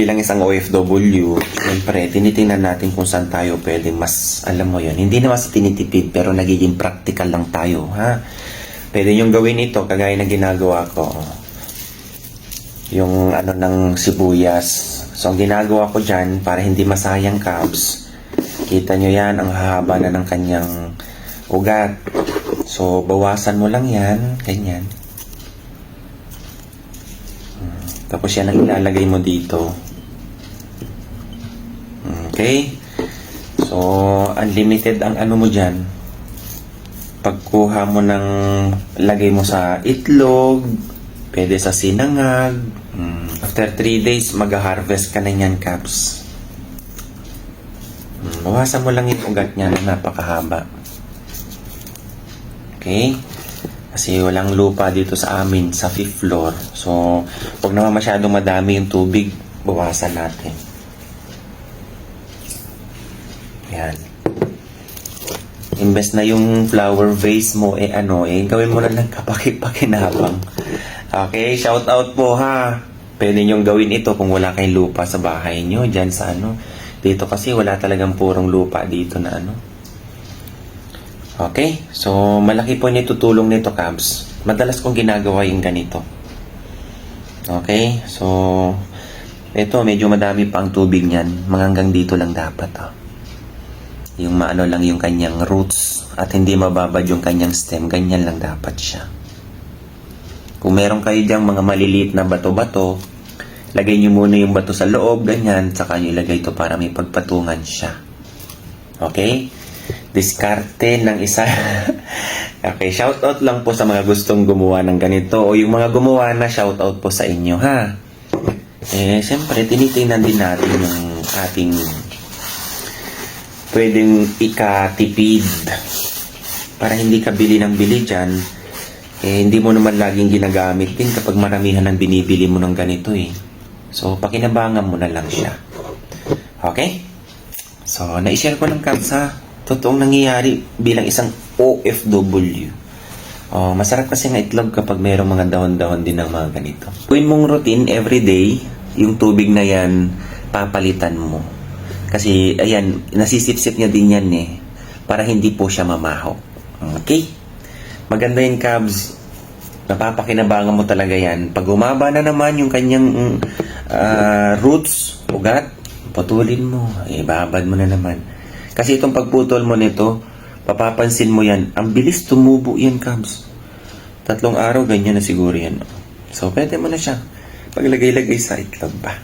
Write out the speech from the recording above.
Bilang isang OFW, siyempre, tinitingnan natin kung saan tayo pwede mas, alam mo yon, hindi naman sa tinitipid, pero nagiging practical lang tayo, ha? Pwede nyo gawin ito, kagaya na ginagawa ko. Yung ano ng sibuyas. So, ang ginagawa ko dyan, para hindi masayang carbs, kita nyo yan, ang hahaba na ng kanyang ugat. So, bawasan mo lang yan, ganyan. Tapos yan ang ilalagay mo dito. Okay? So, unlimited ang ano mo dyan. Pagkuha mo ng, lagay mo sa itlog, pwede sa sinangag. After 3 days, mag-harvest ka na yan, Caps. Bawasan mo lang yung ugat niya na napakahaba. Okay? Kasi walang lupa dito sa amin, sa 5th floor. So, huwag naman masyadong madami yung tubig, bawasan natin. Yan. Imbes na yung flower vase mo, gawin mo na ng kapaki-pakinabang. Okay, shout out po ha. Pwede nyong gawin ito kung wala kayong lupa sa bahay nyo, dyan sa dito kasi wala talagang purong lupa dito na Okay, so malaki po yung tutulong nito, Cabs. Madalas kong ginagawa yung ganito. Okay, so ito medyo madami pa ang tubig niyan. Hanggang dito lang dapat. Yung maano lang yung kanyang roots at hindi mababad yung kanyang stem. Ganyan lang dapat siya. Kung meron kayo dyang mga maliliit na bato-bato, lagay nyo muna yung bato sa loob, ganyan, saka nyo ilagay ito para may pagpatungan siya. Okay? Diskarte ng isa. Okay, shoutout lang po sa mga gustong gumawa ng ganito o yung mga gumawa na shoutout po sa inyo, ha? Siyempre, tinitingnan din natin yung ating pwedeng ikatipid para hindi ka bili ng bili dyan. Hindi mo naman laging ginagamit din kapag maramihan ang binibili mo ng ganito So, pakinabangan mo na lang siya. Okay? So, na-share ko ng Cabs ha. Totoong nangyayari bilang isang OFW. Masarap kasi nga itlog kapag mayroong mga dahon-dahon din ng mga ganito. Gawin mong routine everyday, yung tubig na yan, papalitan mo. Kasi, ayan, nasisip-sip niya din yan para hindi po siya mamaho. Okay? Maganda yung Cabs. Napapakinabangan mo talaga yan. Pag umaba na naman yung kanyang roots, ugat, putulin mo. Ibabad mo na naman. Kasi itong pagputol mo nito, papapansin mo yan, ang bilis tumubo yan, Cabs. 3 araw, ganyan na siguro yan. So, pwede mo na siya paglagay-lagay sa itlog ba.